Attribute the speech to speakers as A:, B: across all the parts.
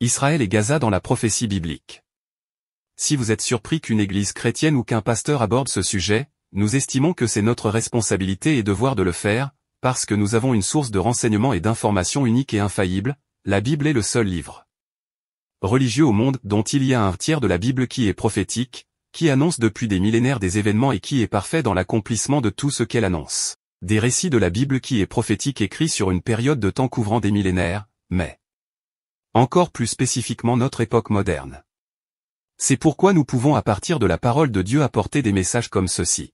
A: Israël et Gaza dans la prophétie biblique. Si vous êtes surpris qu'une église chrétienne ou qu'un pasteur aborde ce sujet, nous estimons que c'est notre responsabilité et devoir de le faire, parce que nous avons une source de renseignements et d'informations unique et infaillible, la Bible est le seul livre religieux au monde dont il y a un tiers de la Bible qui est prophétique, qui annonce depuis des millénaires des événements et qui est parfait dans l'accomplissement de tout ce qu'elle annonce. Des récits de la Bible qui est prophétique écrits sur une période de temps couvrant des millénaires, mais encore plus spécifiquement notre époque moderne. C'est pourquoi nous pouvons à partir de la parole de Dieu apporter des messages comme ceci.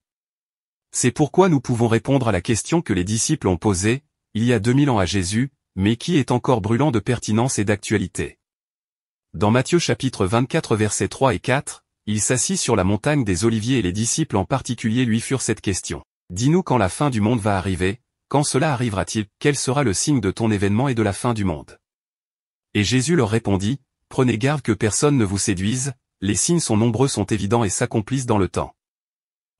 A: C'est pourquoi nous pouvons répondre à la question que les disciples ont posée, il y a 2000 ans à Jésus, mais qui est encore brûlant de pertinence et d'actualité. Dans Matthieu chapitre 24 versets 3 et 4, il s'assit sur la montagne des Oliviers et les disciples en particulier lui furent cette question. Dis-nous quand la fin du monde va arriver, quand cela arrivera-t-il, quel sera le signe de ton événement et de la fin du monde? Et Jésus leur répondit, prenez garde que personne ne vous séduise, les signes sont nombreux, sont évidents et s'accomplissent dans le temps.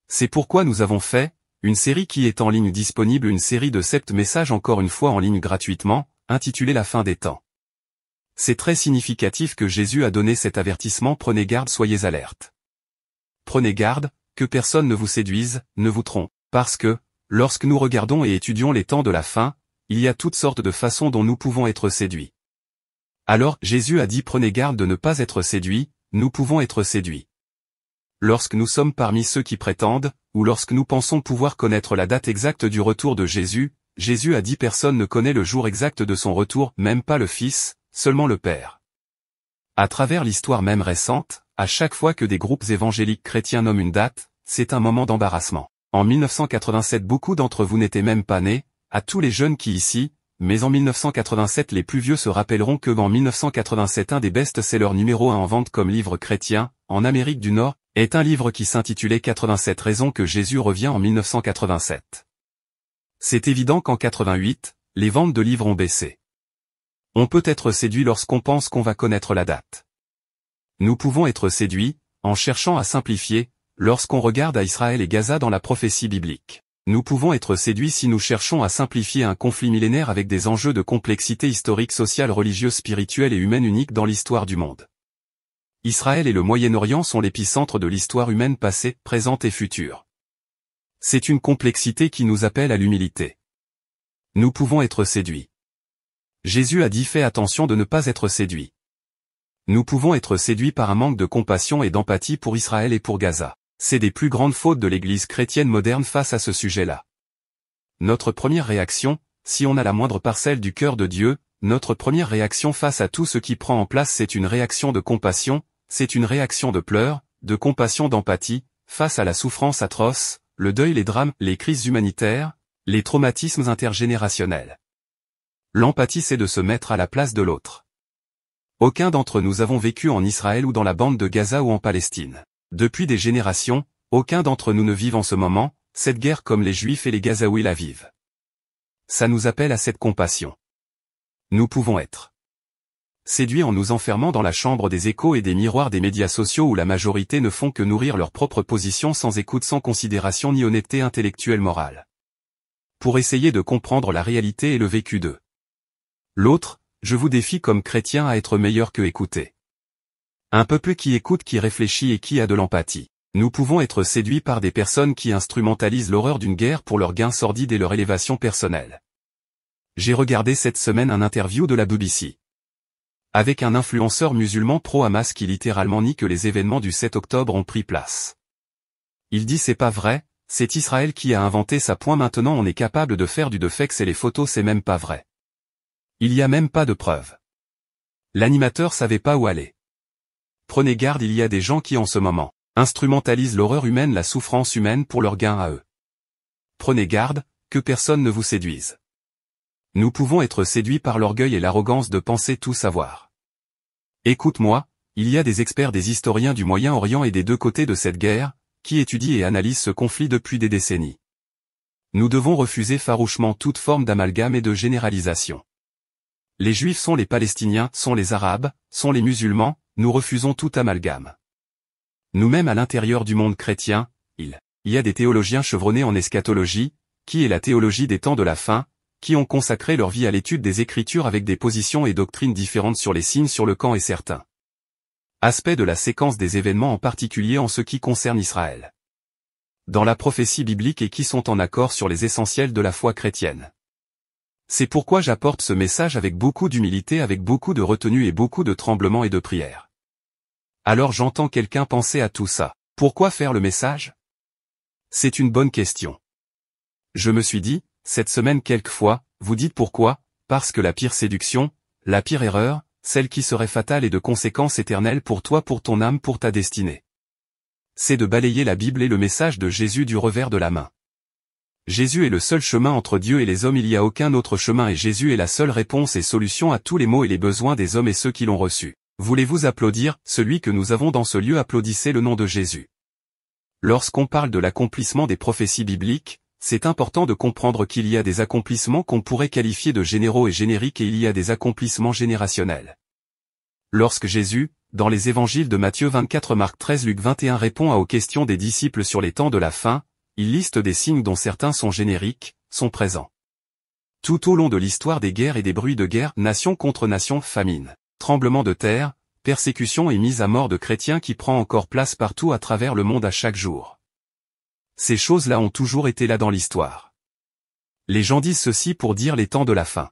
A: C'est pourquoi nous avons fait, une série qui est en ligne disponible, une série de 7 messages encore une fois en ligne gratuitement, intitulée La fin des temps. C'est très significatif que Jésus a donné cet avertissement, prenez garde, soyez alerte. Prenez garde, que personne ne vous séduise, ne vous trompe, parce que, lorsque nous regardons et étudions les temps de la fin, il y a toutes sortes de façons dont nous pouvons être séduits. Alors, Jésus a dit prenez garde de ne pas être séduits, nous pouvons être séduits. Lorsque nous sommes parmi ceux qui prétendent, ou lorsque nous pensons pouvoir connaître la date exacte du retour de Jésus, Jésus a dit personne ne connaît le jour exact de son retour, même pas le Fils, seulement le Père. À travers l'histoire même récente, à chaque fois que des groupes évangéliques chrétiens nomment une date, c'est un moment d'embarrassement. En 1987 beaucoup d'entre vous n'étaient même pas nés, à tous les jeunes qui ici, mais en 1987 les plus vieux se rappelleront que en 1987 un des best-sellers numéro 1 en vente comme livre chrétien, en Amérique du Nord, est un livre qui s'intitulait 87 raisons que Jésus revient en 1987. C'est évident qu'en 88, les ventes de livres ont baissé. On peut être séduit lorsqu'on pense qu'on va connaître la date. Nous pouvons être séduits, en cherchant à simplifier, lorsqu'on regarde à Israël et Gaza dans la prophétie biblique. Nous pouvons être séduits si nous cherchons à simplifier un conflit millénaire avec des enjeux de complexité historique, sociale, religieuse, spirituelle et humaine unique dans l'histoire du monde. Israël et le Moyen-Orient sont l'épicentre de l'histoire humaine passée, présente et future. C'est une complexité qui nous appelle à l'humilité. Nous pouvons être séduits. Jésus a dit fais attention de ne pas être séduit. Nous pouvons être séduits par un manque de compassion et d'empathie pour Israël et pour Gaza. C'est des plus grandes fautes de l'Église chrétienne moderne face à ce sujet-là. Notre première réaction, si on a la moindre parcelle du cœur de Dieu, notre première réaction face à tout ce qui prend en place c'est une réaction de compassion, c'est une réaction de pleurs, de compassion, d'empathie, face à la souffrance atroce, le deuil, les drames, les crises humanitaires, les traumatismes intergénérationnels. L'empathie c'est de se mettre à la place de l'autre. Aucun d'entre nous avons vécu en Israël ou dans la bande de Gaza ou en Palestine. Depuis des générations, aucun d'entre nous ne vit en ce moment, cette guerre comme les Juifs et les Gazaouis la vivent. Ça nous appelle à cette compassion. Nous pouvons être séduits en nous enfermant dans la chambre des échos et des miroirs des médias sociaux où la majorité ne font que nourrir leur propre position sans écoute, sans considération ni honnêteté intellectuelle morale. Pour essayer de comprendre la réalité et le vécu d'eux. L'autre, je vous défie comme chrétien à être meilleur que écouter. Un peuple qui écoute, qui réfléchit et qui a de l'empathie. Nous pouvons être séduits par des personnes qui instrumentalisent l'horreur d'une guerre pour leur gain sordide et leur élévation personnelle. J'ai regardé cette semaine un interview de la BBC. Avec un influenceur musulman pro-Hamas qui littéralement nie que les événements du 7 octobre ont pris place. Il dit c'est pas vrai, c'est Israël qui a inventé ça. Maintenant on est capable de faire du deepfake et les photos c'est même pas vrai. Il y a même pas de preuves. L'animateur savait pas où aller. Prenez garde, il y a des gens qui en ce moment instrumentalisent l'horreur humaine, la souffrance humaine pour leur gain à eux. Prenez garde, que personne ne vous séduise. Nous pouvons être séduits par l'orgueil et l'arrogance de penser tout savoir. Écoute-moi, il y a des experts, des historiens du Moyen-Orient et des deux côtés de cette guerre, qui étudient et analysent ce conflit depuis des décennies. Nous devons refuser farouchement toute forme d'amalgame et de généralisation. Les Juifs sont les Palestiniens, sont les Arabes, sont les musulmans, nous refusons tout amalgame. Nous-mêmes à l'intérieur du monde chrétien, il y a des théologiens chevronnés en eschatologie, qui est la théologie des temps de la fin, qui ont consacré leur vie à l'étude des Écritures avec des positions et doctrines différentes sur les signes sur le camp et certains aspects de la séquence des événements en particulier en ce qui concerne Israël. Dans la prophétie biblique et qui sont en accord sur les essentiels de la foi chrétienne. C'est pourquoi j'apporte ce message avec beaucoup d'humilité, avec beaucoup de retenue et beaucoup de tremblement et de prière. Alors j'entends quelqu'un penser à tout ça. Pourquoi faire le message? C'est une bonne question. Je me suis dit, cette semaine quelquefois, vous dites pourquoi? Parce que la pire séduction, la pire erreur, celle qui serait fatale et de conséquences éternelles pour toi, pour ton âme, pour ta destinée. C'est de balayer la Bible et le message de Jésus du revers de la main. Jésus est le seul chemin entre Dieu et les hommes, il n'y a aucun autre chemin et Jésus est la seule réponse et solution à tous les maux et les besoins des hommes et ceux qui l'ont reçu. Voulez-vous applaudir, celui que nous avons dans ce lieu, applaudissez le nom de Jésus. Lorsqu'on parle de l'accomplissement des prophéties bibliques, c'est important de comprendre qu'il y a des accomplissements qu'on pourrait qualifier de généraux et génériques et il y a des accomplissements générationnels. Lorsque Jésus, dans les évangiles de Matthieu 24, Marc 13, Luc 21 répond aux questions des disciples sur les temps de la fin, il liste des signes dont certains sont génériques, sont présents. Tout au long de l'histoire des guerres et des bruits de guerre, nation contre nation, famine, tremblement de terre, persécution et mise à mort de chrétiens qui prend encore place partout à travers le monde à chaque jour. Ces choses-là ont toujours été là dans l'histoire. Les gens disent ceci pour dire les temps de la fin.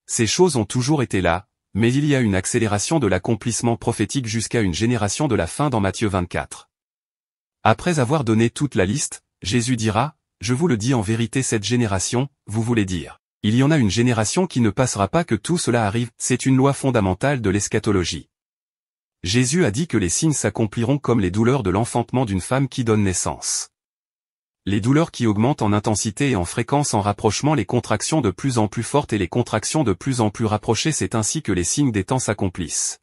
A: Ces choses ont toujours été là, mais il y a une accélération de l'accomplissement prophétique jusqu'à une génération de la fin dans Matthieu 24. Après avoir donné toute la liste, Jésus dira, « Je vous le dis en vérité, cette génération, vous voulez dire, il y en a une génération qui ne passera pas que tout cela arrive, c'est une loi fondamentale de l'eschatologie. » Jésus a dit que les signes s'accompliront comme les douleurs de l'enfantement d'une femme qui donne naissance. Les douleurs qui augmentent en intensité et en fréquence en rapprochement, les contractions de plus en plus fortes et les contractions de plus en plus rapprochées, c'est ainsi que les signes des temps s'accomplissent.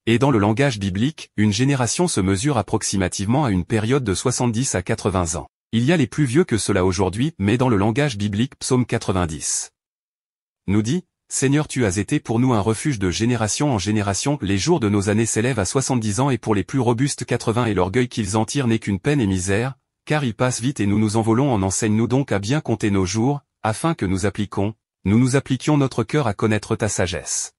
A: Et dans le langage biblique, une génération se mesure approximativement à une période de 70 à 80 ans. Il y a les plus vieux que cela aujourd'hui, mais dans le langage biblique, Psaume 90 nous dit, « Seigneur, tu as été pour nous un refuge de génération en génération, les jours de nos années s'élèvent à 70 ans et pour les plus robustes 80 et l'orgueil qu'ils en tirent n'est qu'une peine et misère, car ils passent vite et nous nous envolons, en enseigne-nous donc à bien compter nos jours, afin que nous appliquions notre cœur à connaître ta sagesse. »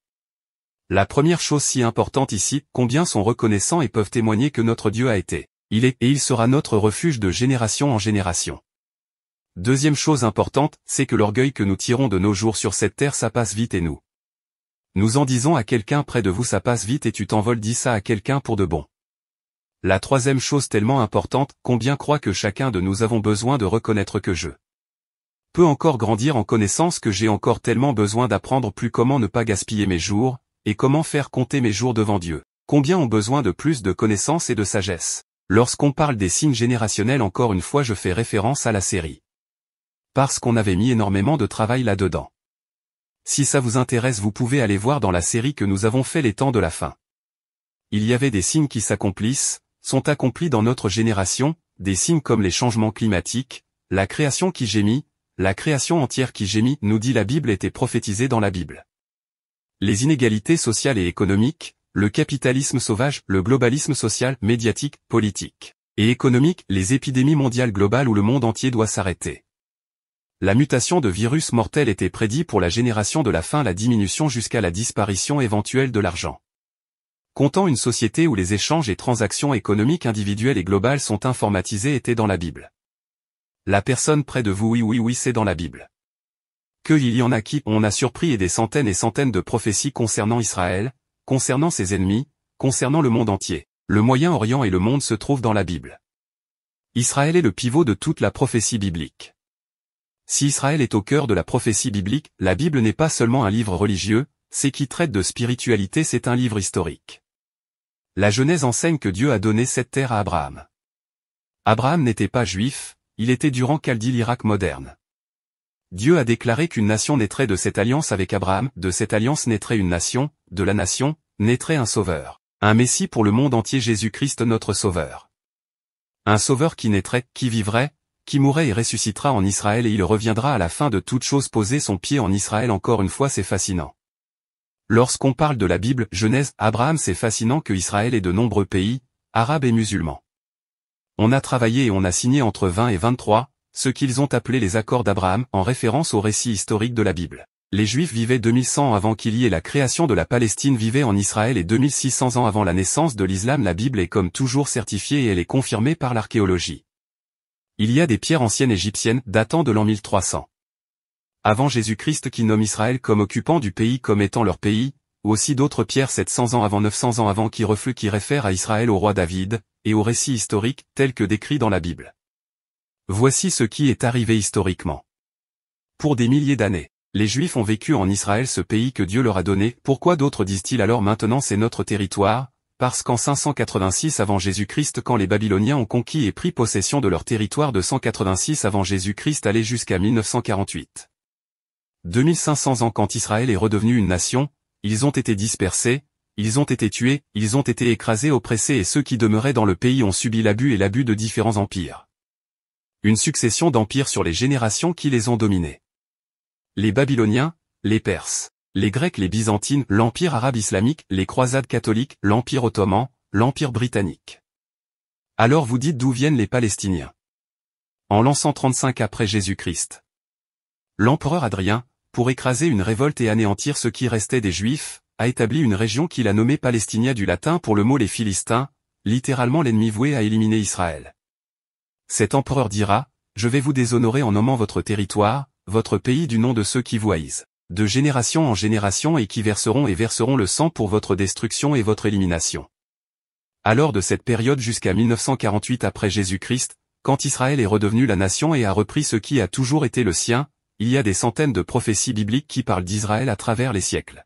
A: La première chose si importante ici, combien sont reconnaissants et peuvent témoigner que notre Dieu a été, il est et il sera notre refuge de génération en génération. Deuxième chose importante, c'est que l'orgueil que nous tirons de nos jours sur cette terre, ça passe vite et nous en disons à quelqu'un près de vous, ça passe vite et tu t'envoles, dis ça à quelqu'un pour de bon. La troisième chose tellement importante, combien croient que chacun de nous avons besoin de reconnaître que je peux encore grandir en connaissance, que j'ai encore tellement besoin d'apprendre plus comment ne pas gaspiller mes jours, et comment faire compter mes jours devant Dieu. Combien ont besoin de plus de connaissances et de sagesse. Lorsqu'on parle des signes générationnels, encore une fois je fais référence à la série. Parce qu'on avait mis énormément de travail là-dedans. Si ça vous intéresse, vous pouvez aller voir dans la série que nous avons fait les temps de la fin. Il y avait des signes qui s'accomplissent, sont accomplis dans notre génération, des signes comme les changements climatiques, la création qui gémit, la création entière qui gémit, nous dit la Bible, était prophétisée dans la Bible. Les inégalités sociales et économiques, le capitalisme sauvage, le globalisme social, médiatique, politique et économique, les épidémies mondiales globales où le monde entier doit s'arrêter. La mutation de virus mortels était prédit pour la génération de la fin, la diminution jusqu'à la disparition éventuelle de l'argent. Comptant une société où les échanges et transactions économiques individuelles et globales sont informatisés était dans la Bible. La personne près de vous, oui, c'est dans la Bible. Il y en a qui, on a surpris et des centaines de prophéties concernant Israël, concernant ses ennemis, concernant le monde entier. Le Moyen-Orient et le monde se trouvent dans la Bible. Israël est le pivot de toute la prophétie biblique. Si Israël est au cœur de la prophétie biblique, la Bible n'est pas seulement un livre religieux, c'est qui traite de spiritualité, c'est un livre historique. La Genèse enseigne que Dieu a donné cette terre à Abraham. Abraham n'était pas juif, il était durant Chaldie, l'Irak moderne. Dieu a déclaré qu'une nation naîtrait de cette alliance avec Abraham, de cette alliance naîtrait une nation, de la nation, naîtrait un sauveur. Un Messie pour le monde entier, Jésus-Christ notre sauveur. Un sauveur qui naîtrait, qui vivrait, qui mourrait et ressuscitera en Israël et il reviendra à la fin de toute chose poser son pied en Israël. Encore une fois, c'est fascinant. Lorsqu'on parle de la Bible, Genèse, Abraham, c'est fascinant que Israël ait de nombreux pays, arabes et musulmans. On a travaillé et on a signé entre 20 et 23, ce qu'ils ont appelé les accords d'Abraham, en référence au récit historique de la Bible. Les Juifs vivaient 2100 ans avant qu'il y ait la création de la Palestine vivaient en Israël et 2600 ans avant la naissance de l'islam. La Bible est comme toujours certifiée et elle est confirmée par l'archéologie. Il y a des pierres anciennes égyptiennes datant de l'an 1300. Avant Jésus-Christ qui nomment Israël comme occupant du pays comme étant leur pays, ou aussi d'autres pierres 700 ans avant 900 ans avant qui réfèrent à Israël au roi David, et aux récits historiques tels que décrits dans la Bible. Voici ce qui est arrivé historiquement. Pour des milliers d'années, les Juifs ont vécu en Israël, ce pays que Dieu leur a donné. Pourquoi d'autres disent-ils alors maintenant c'est notre territoire? Parce qu'en 586 avant Jésus-Christ quand les Babyloniens ont conquis et pris possession de leur territoire de 186 avant Jésus-Christ allait jusqu'à 1948. 2500 ans quand Israël est redevenu une nation, ils ont été dispersés, ils ont été tués, ils ont été écrasés, oppressés et ceux qui demeuraient dans le pays ont subi l'abus de différents empires. Une succession d'empires sur les générations qui les ont dominés. Les Babyloniens, les Perses, les Grecs, les Byzantines, l'Empire arabe islamique, les croisades catholiques, l'Empire ottoman, l'Empire britannique. Alors vous dites d'où viennent les Palestiniens? En l'an 135 après Jésus-Christ. L'empereur Hadrien, pour écraser une révolte et anéantir ce qui restait des Juifs, a établi une région qu'il a nommée Palestinia du latin pour le mot les Philistins, littéralement l'ennemi voué à éliminer Israël. Cet empereur dira, je vais vous déshonorer en nommant votre territoire, votre pays du nom de ceux qui vous haïssent, de génération en génération et qui verseront le sang pour votre destruction et votre élimination. Alors de cette période jusqu'à 1948 après Jésus-Christ, quand Israël est redevenu la nation et a repris ce qui a toujours été le sien, il y a des centaines de prophéties bibliques qui parlent d'Israël à travers les siècles.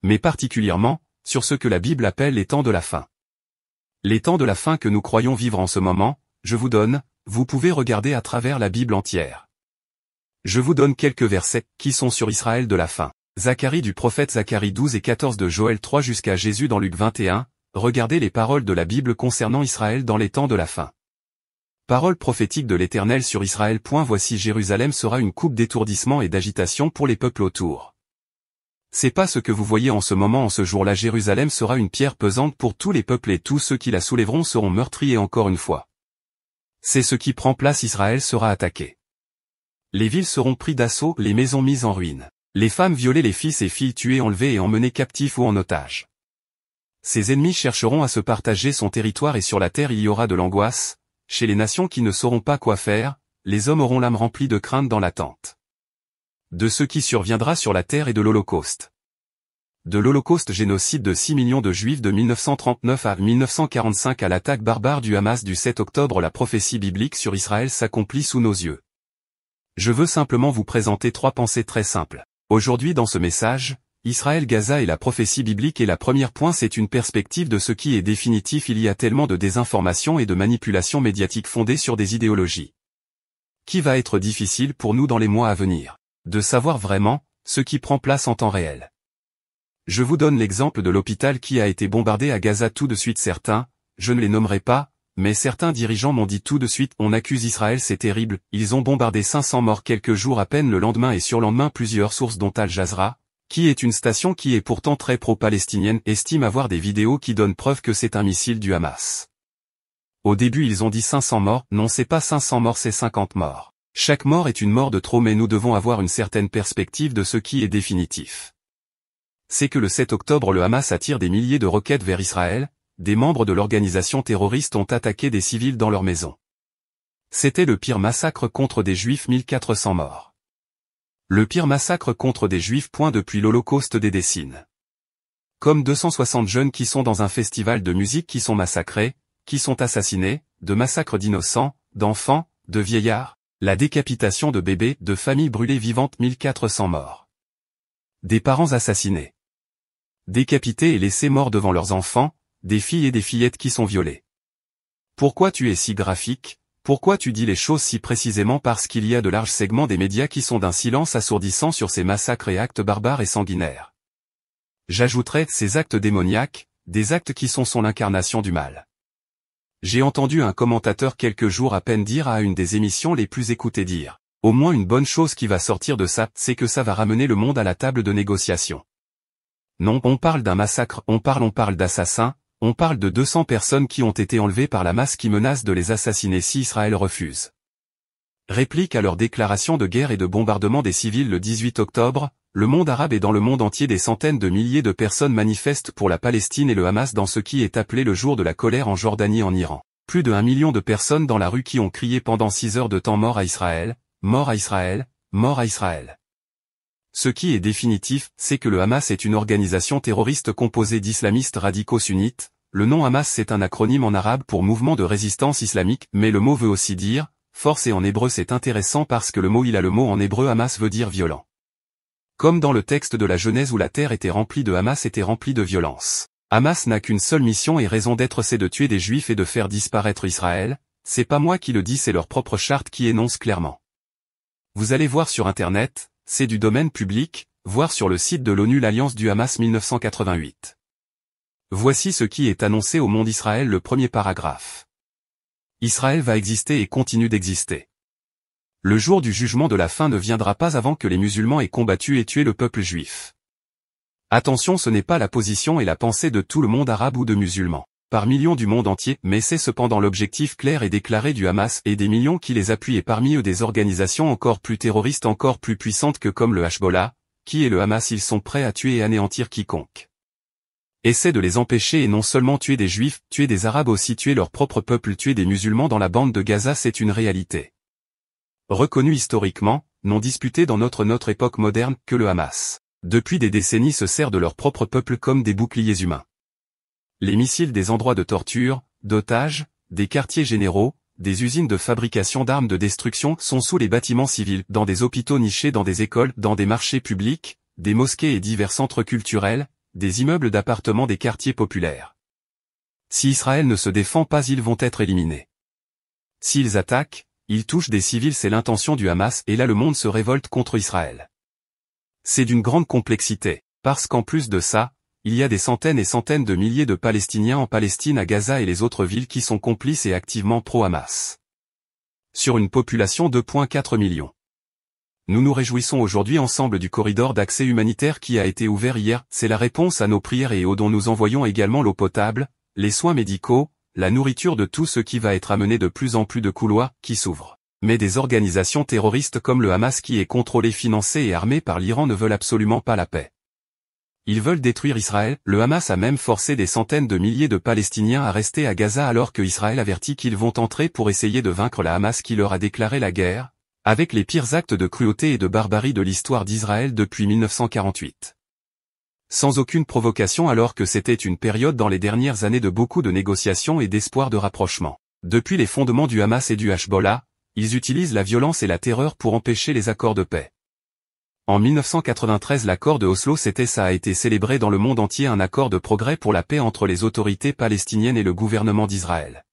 A: Mais particulièrement, sur ce que la Bible appelle les temps de la fin. Les temps de la fin que nous croyons vivre en ce moment, vous pouvez regarder à travers la Bible entière. Je vous donne quelques versets qui sont sur Israël de la fin. Zacharie du prophète Zacharie 12 et 14 de Joël 3 jusqu'à Jésus dans Luc 21, regardez les paroles de la Bible concernant Israël dans les temps de la fin. Parole prophétique de l'Éternel sur Israël. Voici Jérusalem sera une coupe d'étourdissement et d'agitation pour les peuples autour. C'est pas ce que vous voyez en ce moment. En ce jour-là Jérusalem sera une pierre pesante pour tous les peuples et tous ceux qui la soulèveront seront meurtris et encore une fois. C'est ce qui prend place. Israël sera attaqué. Les villes seront prises d'assaut, les maisons mises en ruine. Les femmes violées, les fils et filles tués, enlevés et emmenés captifs ou en otage. Ses ennemis chercheront à se partager son territoire et sur la terre il y aura de l'angoisse, chez les nations qui ne sauront pas quoi faire, les hommes auront l'âme remplie de crainte dans l'attente. De ce qui surviendra sur la terre et de l'Holocauste. De l'Holocauste génocide de 6 millions de Juifs de 1939 à 1945 à l'attaque barbare du Hamas du 7 octobre. La prophétie biblique sur Israël s'accomplit sous nos yeux. Je veux simplement vous présenter 3 pensées très simples. Aujourd'hui dans ce message, Israël, Gaza et la prophétie biblique. Et la première point, c'est une perspective de ce qui est définitif. Il y a tellement de désinformation et de manipulation médiatique fondée sur des idéologies. Qui va être difficile pour nous dans les mois à venir, de savoir vraiment ce qui prend place en temps réel. Je vous donne l'exemple de l'hôpital qui a été bombardé à Gaza. Tout de suite certains, je ne les nommerai pas, mais certains dirigeants m'ont dit tout de suite, on accuse Israël, c'est terrible, ils ont bombardé 500 morts quelques jours à peine. Le lendemain et surlendemain plusieurs sources dont Al Jazeera, qui est une station qui est pourtant très pro-palestinienne, estiment avoir des vidéos qui donnent preuve que c'est un missile du Hamas. Au début ils ont dit 500 morts, non c'est pas 500 morts c'est 50 morts. Chaque mort est une mort de trop mais nous devons avoir une certaine perspective de ce qui est définitif. C'est que le 7 octobre le Hamas attire des milliers de roquettes vers Israël, des membres de l'organisation terroriste ont attaqué des civils dans leur maison. C'était le pire massacre contre des Juifs, 1400 morts. Le pire massacre contre des Juifs. Depuis l'Holocauste des décennies. Comme 260 jeunes qui sont dans un festival de musique qui sont massacrés, qui sont assassinés, de massacres d'innocents, d'enfants, de vieillards, la décapitation de bébés, de familles brûlées vivantes, 1400 morts. Des parents assassinés. Décapités et laissés morts devant leurs enfants, des filles et des fillettes qui sont violées. Pourquoi tu es si graphique? Pourquoi tu dis les choses si précisément? Parce qu'il y a de larges segments des médias qui sont d'un silence assourdissant sur ces massacres et actes barbares et sanguinaires. J'ajouterais ces actes démoniaques, des actes qui sont l'incarnation du mal. J'ai entendu un commentateur quelques jours à peine dire à une des émissions les plus écoutées dire, au moins une bonne chose qui va sortir de ça, c'est que ça va ramener le monde à la table de négociation. Non, on parle d'un massacre, on parle d'assassins, on parle de 200 personnes qui ont été enlevées par la masse qui menace de les assassiner si Israël refuse. Réplique à leur déclaration de guerre et de bombardement des civils le 18 octobre, le monde arabe et dans le monde entier des centaines de milliers de personnes manifestent pour la Palestine et le Hamas dans ce qui est appelé le jour de la colère en Jordanie en Iran. Plus de 1 million de personnes dans la rue qui ont crié pendant 6 heures de temps mort à Israël, mort à Israël, mort à Israël. Ce qui est définitif, c'est que le Hamas est une organisation terroriste composée d'islamistes radicaux sunnites. Le nom Hamas c'est un acronyme en arabe pour mouvement de résistance islamique, mais le mot veut aussi dire force et en hébreu c'est intéressant parce que le mot en hébreu Hamas veut dire violent. Comme dans le texte de la Genèse où la terre était remplie de Hamas était remplie de violence. Hamas n'a qu'une seule mission et raison d'être, c'est de tuer des Juifs et de faire disparaître Israël. C'est pas moi qui le dis, c'est leur propre charte qui énonce clairement. Vous allez voir sur internet, c'est du domaine public, voir sur le site de l'ONU l'Alliance du Hamas 1988. Voici ce qui est annoncé au monde Israël, le premier paragraphe. Israël va exister et continue d'exister. Le jour du jugement de la fin ne viendra pas avant que les musulmans aient combattu et tué le peuple juif. Attention, ce n'est pas la position et la pensée de tout le monde arabe ou de musulmans, par millions du monde entier, mais c'est cependant l'objectif clair et déclaré du Hamas et des millions qui les appuient et parmi eux des organisations encore plus terroristes, encore plus puissantes que comme le Hezbollah, qui est le Hamas. Ils sont prêts à tuer et anéantir quiconque essaie de les empêcher et non seulement tuer des Juifs, tuer des Arabes aussi, tuer leur propre peuple, tuer des musulmans dans la bande de Gaza, c'est une réalité reconnue historiquement, non disputée dans notre époque moderne, que le Hamas, depuis des décennies, se sert de leur propre peuple comme des boucliers humains. Les missiles des endroits de torture, d'otages, des quartiers généraux, des usines de fabrication d'armes de destruction sont sous les bâtiments civils, dans des hôpitaux nichés, dans des écoles, dans des marchés publics, des mosquées et divers centres culturels, des immeubles d'appartements des quartiers populaires. Si Israël ne se défend pas, ils vont être éliminés. S'ils attaquent, ils touchent des civils, c'est l'intention du Hamas, et là le monde se révolte contre Israël. C'est d'une grande complexité, parce qu'en plus de ça, il y a des centaines et centaines de milliers de Palestiniens en Palestine, à Gaza et les autres villes qui sont complices et activement pro-Hamas. Sur une population de 2,4 millions. Nous nous réjouissons aujourd'hui ensemble du corridor d'accès humanitaire qui a été ouvert hier, c'est la réponse à nos prières et eau dont nous envoyons également l'eau potable, les soins médicaux, la nourriture, de tout ce qui va être amené, de plus en plus de couloirs qui s'ouvrent. Mais des organisations terroristes comme le Hamas, qui est contrôlé, financé et armé par l'Iran, ne veulent absolument pas la paix. Ils veulent détruire Israël. Le Hamas a même forcé des centaines de milliers de Palestiniens à rester à Gaza alors que Israël avertit qu'ils vont entrer pour essayer de vaincre la Hamas qui leur a déclaré la guerre, avec les pires actes de cruauté et de barbarie de l'histoire d'Israël depuis 1948. Sans aucune provocation, alors que c'était une période dans les dernières années de beaucoup de négociations et d'espoir de rapprochement. Depuis les fondements du Hamas et du Hezbollah, ils utilisent la violence et la terreur pour empêcher les accords de paix. En 1993, l'accord de Oslo, ça a été célébré dans le monde entier, un accord de progrès pour la paix entre les autorités palestiniennes et le gouvernement d'Israël.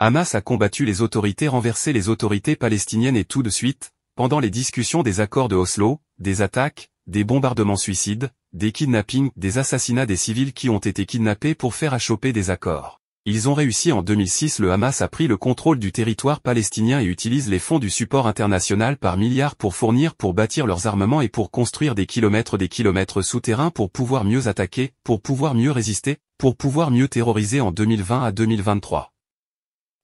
A: Hamas a combattu les autorités, renversé les autorités palestiniennes et tout de suite, pendant les discussions des accords de Oslo, des attaques, des bombardements suicides, des kidnappings, des assassinats des civils qui ont été kidnappés pour faire achoper des accords. Ils ont réussi. En 2006, le Hamas a pris le contrôle du territoire palestinien et utilise les fonds du support international par milliards pour bâtir leurs armements et pour construire des kilomètres souterrains pour pouvoir mieux attaquer, pour pouvoir mieux résister, pour pouvoir mieux terroriser. En 2020 à 2023.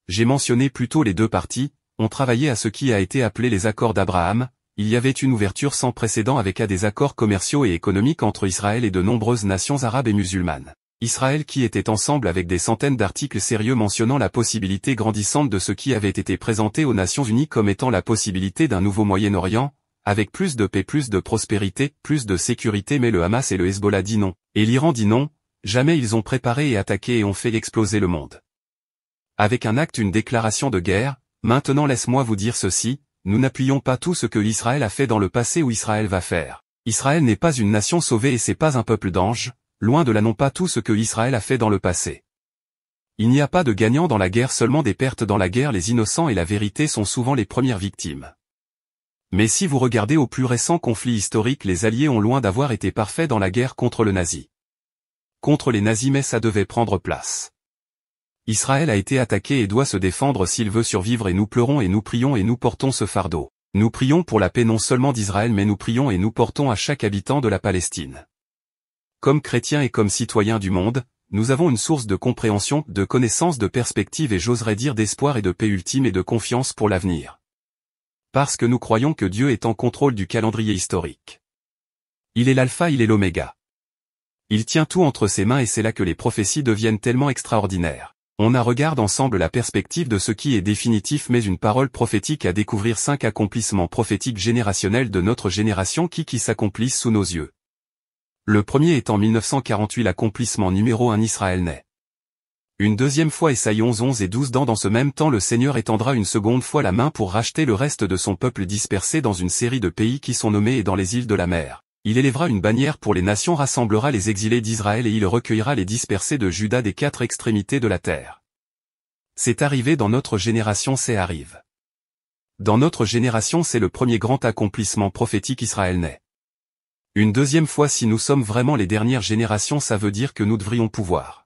A: J'ai mentionné plus tôt, les deux parties ont travaillé à ce qui a été appelé les accords d'Abraham. Il y avait une ouverture sans précédent avec des accords commerciaux et économiques entre Israël et de nombreuses nations arabes et musulmanes. Israël qui était ensemble avec des centaines d'articles sérieux mentionnant la possibilité grandissante de ce qui avait été présenté aux Nations Unies comme étant la possibilité d'un nouveau Moyen-Orient, avec plus de paix, plus de prospérité, plus de sécurité, mais le Hamas et le Hezbollah dit non, et l'Iran dit non. Jamais ils ont préparé et attaqué et ont fait exploser le monde. Avec un acte, une déclaration de guerre. Maintenant laisse-moi vous dire ceci, nous n'appuyons pas tout ce que Israël a fait dans le passé ou Israël va faire. Israël n'est pas une nation sauvée et c'est pas un peuple d'anges, loin de là, non pas tout ce que Israël a fait dans le passé. Il n'y a pas de gagnant dans la guerre, seulement des pertes dans la guerre, les innocents et la vérité sont souvent les premières victimes. Mais si vous regardez au plus récent conflit historique, les Alliés ont loin d'avoir été parfaits dans la guerre contre le nazi. Contre les nazis, mais ça devait prendre place. Israël a été attaqué et doit se défendre s'il veut survivre, et nous pleurons et nous prions et nous portons ce fardeau. Nous prions pour la paix non seulement d'Israël, mais nous prions et nous portons à chaque habitant de la Palestine. Comme chrétiens et comme citoyens du monde, nous avons une source de compréhension, de connaissance, de perspective et j'oserais dire d'espoir et de paix ultime et de confiance pour l'avenir. Parce que nous croyons que Dieu est en contrôle du calendrier historique. Il est l'alpha, il est l'oméga. Il tient tout entre ses mains et c'est là que les prophéties deviennent tellement extraordinaires. Regarde ensemble la perspective de ce qui est définitif mais une parole prophétique à découvrir 5 accomplissements prophétiques générationnels de notre génération qui s'accomplissent sous nos yeux. Le premier est en 1948 l'accomplissement numéro 1 Israël naît. Une deuxième fois Ésaïe 11 et 12 dans ce même temps le Seigneur étendra une seconde fois la main pour racheter le reste de son peuple dispersé dans une série de pays qui sont nommés et dans les îles de la mer. Il élèvera une bannière pour les nations, rassemblera les exilés d'Israël et il recueillera les dispersés de Juda des 4 extrémités de la terre. C'est arrivé dans notre génération, c'est arrive. Dans notre génération c'est le premier grand accomplissement prophétique Israël naît. Une deuxième fois si nous sommes vraiment les dernières générations ça veut dire que nous devrions pouvoir.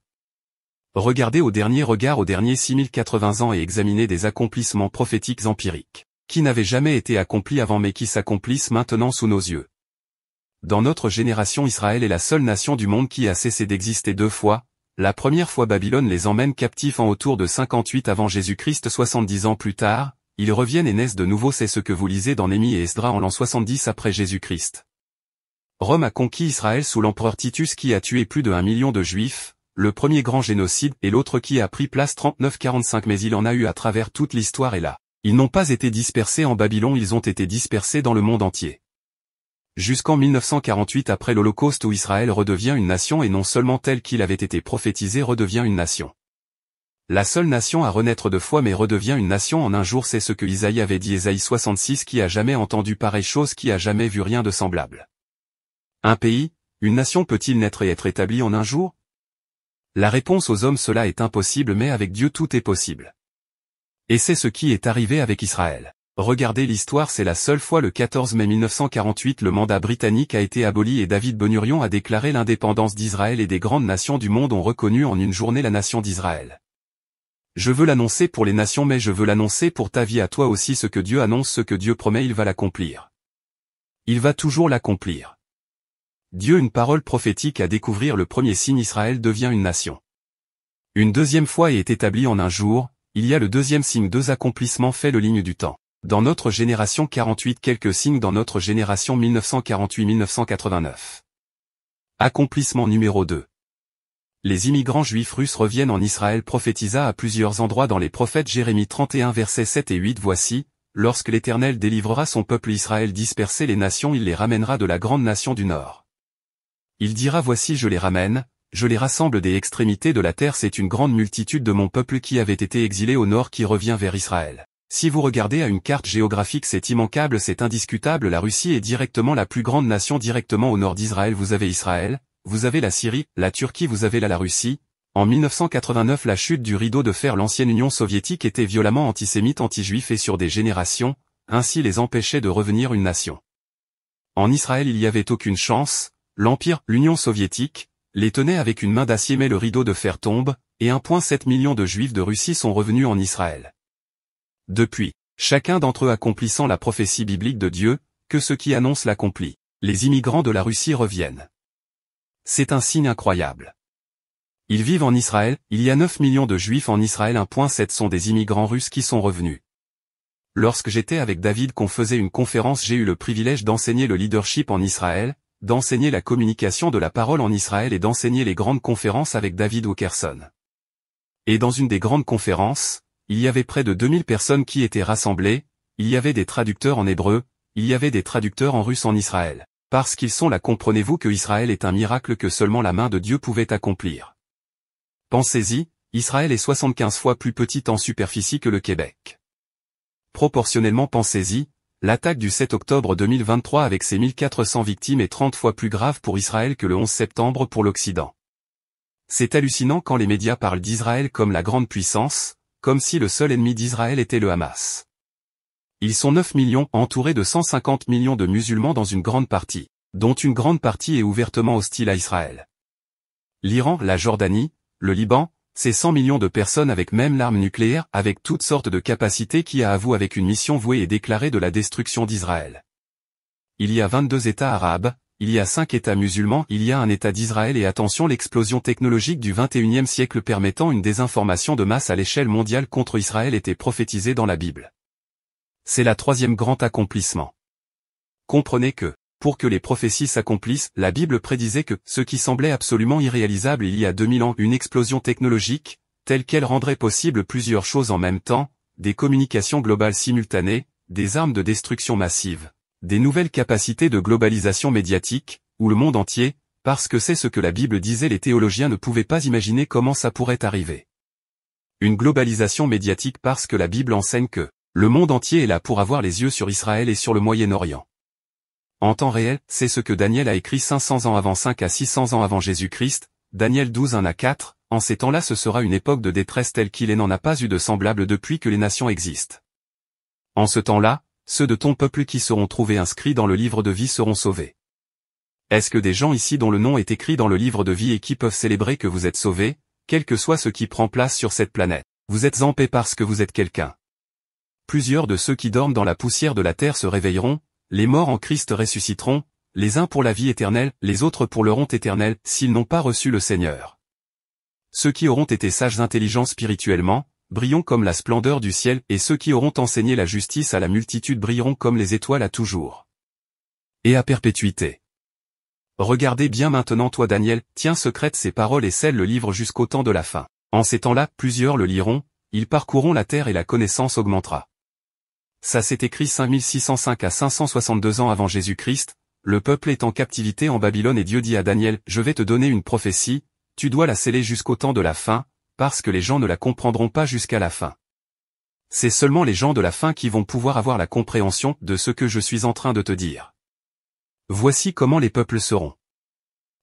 A: Regardez au dernier regard aux derniers 6080 ans et examinez des accomplissements prophétiques empiriques, qui n'avaient jamais été accomplis avant mais qui s'accomplissent maintenant sous nos yeux. Dans notre génération Israël est la seule nation du monde qui a cessé d'exister 2 fois, la première fois Babylone les emmène captifs en autour de 58 avant Jésus-Christ 70 ans plus tard, ils reviennent et naissent de nouveau c'est ce que vous lisez dans Néhémie et Esdras en l'an 70 après Jésus-Christ. Rome a conquis Israël sous l'empereur Titus qui a tué plus de 1 million de Juifs, le premier grand génocide et l'autre qui a pris place 39-45 mais il en a eu à travers toute l'histoire et là. Ils n'ont pas été dispersés en Babylone, ils ont été dispersés dans le monde entier. Jusqu'en 1948 après l'Holocauste où Israël redevient une nation et non seulement tel qu'il avait été prophétisé redevient une nation. La seule nation à renaître de foi mais redevient une nation en un jour c'est ce que Isaïe avait dit Ésaïe 66 qui a jamais entendu pareille chose qui a jamais vu rien de semblable. Un pays, une nation peut-il naître et être établi en un jour? La réponse aux hommes cela est impossible mais avec Dieu tout est possible. Et c'est ce qui est arrivé avec Israël. Regardez l'histoire c'est la seule fois le 14 mai 1948 le mandat britannique a été aboli et David Ben-Gurion a déclaré l'indépendance d'Israël et des grandes nations du monde ont reconnu en une journée la nation d'Israël. Je veux l'annoncer pour les nations mais je veux l'annoncer pour ta vie à toi aussi ce que Dieu annonce ce que Dieu promet il va l'accomplir. Il va toujours l'accomplir. Dieu une parole prophétique à découvrir le premier signe Israël devient une nation. Une deuxième fois et est établi en un jour, il y a le deuxième signe 2 accomplissements fait le ligne du temps. Dans notre génération 48 quelques signes dans notre génération 1948-1989. Accomplissement numéro 2. Les immigrants juifs russes reviennent en Israël prophétisa à plusieurs endroits dans les prophètes Jérémie 31 versets 7 et 8 voici, lorsque l'Éternel délivrera son peuple Israël dispersé les nations il les ramènera de la grande nation du Nord. Il dira voici je les ramène, je les rassemble des extrémités de la terre c'est une grande multitude de mon peuple qui avait été exilé au nord qui revient vers Israël. Si vous regardez à une carte géographique c'est immanquable c'est indiscutable la Russie est directement la plus grande nation directement au nord d'Israël vous avez Israël, vous avez la Syrie, la Turquie vous avez là la Russie. En 1989 la chute du rideau de fer l'ancienne Union soviétique était violemment antisémite anti-juif et sur des générations, ainsi les empêchait de revenir une nation. En Israël il n'y avait aucune chance. L'Empire, l'Union soviétique, les tenait avec une main d'acier mais le rideau de fer tombe, et 1,7 million de Juifs de Russie sont revenus en Israël. Depuis, chacun d'entre eux accomplissant la prophétie biblique de Dieu, que ce qui annonce l'accomplit, les immigrants de la Russie reviennent. C'est un signe incroyable. Ils vivent en Israël, il y a 9 millions de Juifs en Israël 1,7 sont des immigrants russes qui sont revenus. Lorsque j'étais avec David qu'on faisait une conférence j'ai eu le privilège d'enseigner le leadership en Israël, d'enseigner la communication de la parole en Israël et d'enseigner les grandes conférences avec David Wilkerson. Et dans une des grandes conférences, il y avait près de 2000 personnes qui étaient rassemblées, il y avait des traducteurs en hébreu, il y avait des traducteurs en russe en Israël. Parce qu'ils sont là comprenez-vous que Israël est un miracle que seulement la main de Dieu pouvait accomplir. Pensez-y, Israël est 75 fois plus petite en superficie que le Québec. Proportionnellement pensez-y, l'attaque du 7 octobre 2023 avec ses 1400 victimes est 30 fois plus grave pour Israël que le 11 septembre pour l'Occident. C'est hallucinant quand les médias parlent d'Israël comme la grande puissance, comme si le seul ennemi d'Israël était le Hamas. Ils sont 9 millions entourés de 150 millions de musulmans dans une grande partie, dont une grande partie est ouvertement hostile à Israël. L'Iran, la Jordanie, le Liban, c'est 100 millions de personnes avec même l'arme nucléaire, avec toutes sortes de capacités qui a à vous avec une mission vouée et déclarée de la destruction d'Israël. Il y a 22 États arabes, il y a 5 États musulmans, il y a un État d'Israël et attention l'explosion technologique du XXIe siècle permettant une désinformation de masse à l'échelle mondiale contre Israël était prophétisée dans la Bible. C'est la troisième grand accomplissement. Comprenez que, pour que les prophéties s'accomplissent, la Bible prédisait que, ce qui semblait absolument irréalisable il y a 2000 ans, une explosion technologique, telle qu'elle rendrait possible plusieurs choses en même temps, des communications globales simultanées, des armes de destruction massive, des nouvelles capacités de globalisation médiatique, où le monde entier, parce que c'est ce que la Bible disait, les théologiens ne pouvaient pas imaginer comment ça pourrait arriver. Une globalisation médiatique parce que la Bible enseigne que, le monde entier est là pour avoir les yeux sur Israël et sur le Moyen-Orient. En temps réel, c'est ce que Daniel a écrit 500 ans avant 5 à 600 ans avant Jésus-Christ, Daniel 12 1 à 4, en ces temps-là ce sera une époque de détresse telle qu'il n'en a pas eu de semblable depuis que les nations existent. En ce temps-là, ceux de ton peuple qui seront trouvés inscrits dans le livre de vie seront sauvés. Est-ce que des gens ici dont le nom est écrit dans le livre de vie et qui peuvent célébrer que vous êtes sauvés, quel que soit ce qui prend place sur cette planète, vous êtes en paix parce que vous êtes quelqu'un. Plusieurs de ceux qui dorment dans la poussière de la terre se réveilleront, les morts en Christ ressusciteront, les uns pour la vie éternelle, les autres pour leur honte éternelle, s'ils n'ont pas reçu le Seigneur. Ceux qui auront été sages intelligents spirituellement, brilleront comme la splendeur du ciel, et ceux qui auront enseigné la justice à la multitude brilleront comme les étoiles à toujours. Et à perpétuité. Regardez bien maintenant toi Daniel, tiens secrète ces paroles et scelle le livre jusqu'au temps de la fin. En ces temps-là, plusieurs le liront, ils parcourront la terre et la connaissance augmentera. Ça s'est écrit 5605 à 562 ans avant Jésus-Christ, le peuple est en captivité en Babylone et Dieu dit à Daniel, je vais te donner une prophétie, tu dois la sceller jusqu'au temps de la fin, parce que les gens ne la comprendront pas jusqu'à la fin. C'est seulement les gens de la fin qui vont pouvoir avoir la compréhension de ce que je suis en train de te dire. Voici comment les peuples seront.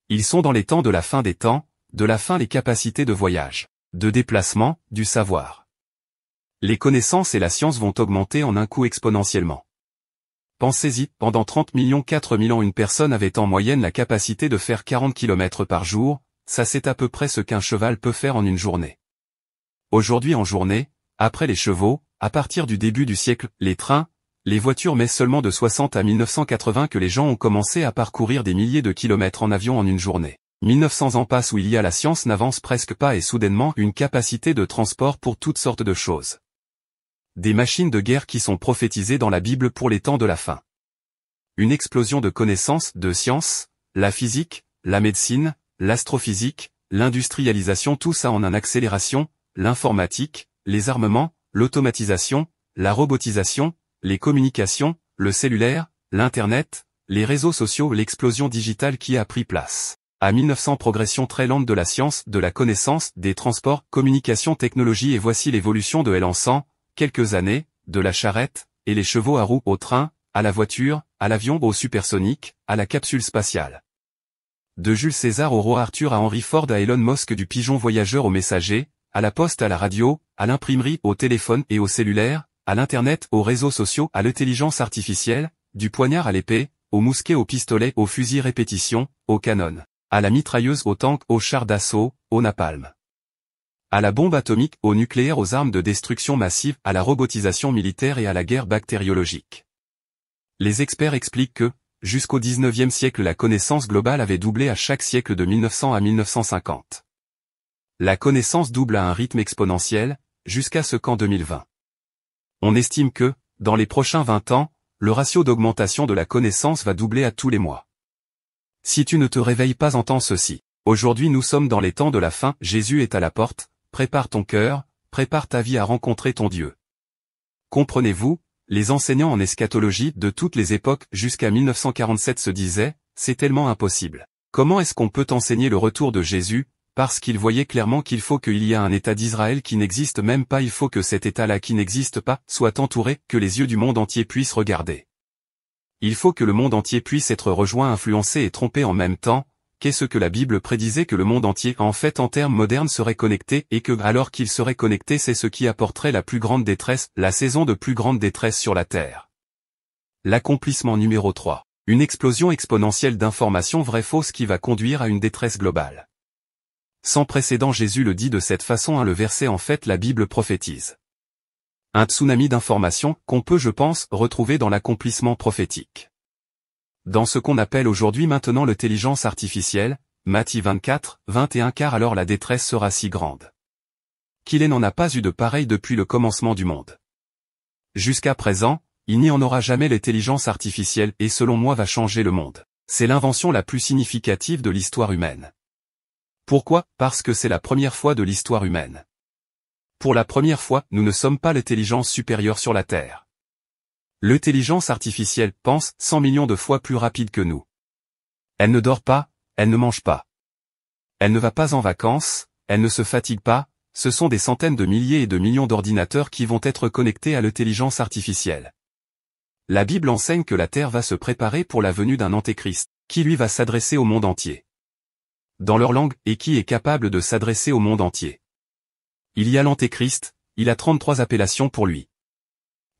A: Ils sont dans les temps de la fin des temps, de la fin les capacités de voyage, de déplacement, du savoir. Les connaissances et la science vont augmenter en un coup exponentiellement. Pensez-y, pendant 30 4 000 ans une personne avait en moyenne la capacité de faire 40 km par jour, ça c'est à peu près ce qu'un cheval peut faire en une journée. Aujourd'hui en journée, après les chevaux, à partir du début du siècle, les trains, les voitures mais seulement de 60 à 1980 que les gens ont commencé à parcourir des milliers de kilomètres en avion en une journée. 1900 ans passent où il y a la science n'avance presque pas et soudainement une capacité de transport pour toutes sortes de choses. Des machines de guerre qui sont prophétisées dans la Bible pour les temps de la fin. Une explosion de connaissances, de sciences, la physique, la médecine, l'astrophysique, l'industrialisation tout ça en une accélération, l'informatique, les armements, l'automatisation, la robotisation, les communications, le cellulaire, l'Internet, les réseaux sociaux, l'explosion digitale qui a pris place. À 1900 progression très lente de la science, de la connaissance, des transports, communication, technologie et voici l'évolution de elle en 100, quelques années, de la charrette, et les chevaux à roues au train, à la voiture, à l'avion au supersonique, à la capsule spatiale. De Jules César au roi Arthur à Henry Ford à Elon Musk du pigeon voyageur au messager, à la poste à la radio, à l'imprimerie, au téléphone et au cellulaire, à l'internet, aux réseaux sociaux, à l'intelligence artificielle, du poignard à l'épée, au mousquet au pistolet, au fusil répétition, au canon, à la mitrailleuse au tank, au char d'assaut, au napalm. À la bombe atomique, au nucléaire, aux armes de destruction massive, à la robotisation militaire et à la guerre bactériologique. Les experts expliquent que, jusqu'au 19e siècle la connaissance globale avait doublé à chaque siècle de 1900 à 1950. La connaissance double à un rythme exponentiel, jusqu'à ce qu'en 2020. On estime que, dans les prochains 20 ans, le ratio d'augmentation de la connaissance va doubler à tous les mois. Si tu ne te réveilles pas entends ceci. Aujourd'hui nous sommes dans les temps de la fin, Jésus est à la porte, prépare ton cœur, prépare ta vie à rencontrer ton Dieu. Comprenez-vous, les enseignants en eschatologie de toutes les époques jusqu'à 1947 se disaient, c'est tellement impossible. Comment est-ce qu'on peut enseigner le retour de Jésus? Parce qu'ils voyaient clairement qu'il faut qu'il y ait un État d'Israël qui n'existe même pas, il faut que cet État-là qui n'existe pas, soit entouré, que les yeux du monde entier puissent regarder. Il faut que le monde entier puisse être rejoint, influencé et trompé en même temps, qu'est-ce que la Bible prédisait que le monde entier, en fait en termes modernes, serait connecté, et que, alors qu'il serait connecté, c'est ce qui apporterait la plus grande détresse, la saison de plus grande détresse sur la Terre. L'accomplissement numéro 3. Une explosion exponentielle d'informations vraies-fausses qui va conduire à une détresse globale. Sans précédent Jésus le dit de cette façon, le verset en fait la Bible prophétise. Un tsunami d'informations qu'on peut je pense retrouver dans l'accomplissement prophétique. Dans ce qu'on appelle aujourd'hui maintenant l'intelligence artificielle, Matthieu 24, 21 car alors la détresse sera si grande qu'il n'en a pas eu de pareil depuis le commencement du monde. Jusqu'à présent, Il n'y en aura jamais. L'intelligence artificielle et selon moi va changer le monde. C'est l'invention la plus significative de l'histoire humaine. Pourquoi? Parce que c'est la première fois de l'histoire humaine. Pour la première fois, nous ne sommes pas l'intelligence supérieure sur la Terre. L'intelligence artificielle pense 100 millions de fois plus rapide que nous. Elle ne dort pas, elle ne mange pas. Elle ne va pas en vacances, elle ne se fatigue pas, ce sont des centaines de milliers et de millions d'ordinateurs qui vont être connectés à l'intelligence artificielle. La Bible enseigne que la Terre va se préparer pour la venue d'un antéchrist, qui lui va s'adresser au monde entier. Dans leur langue, et qui est capable de s'adresser au monde entier. Il y a l'antéchrist, il a 33 appellations pour lui.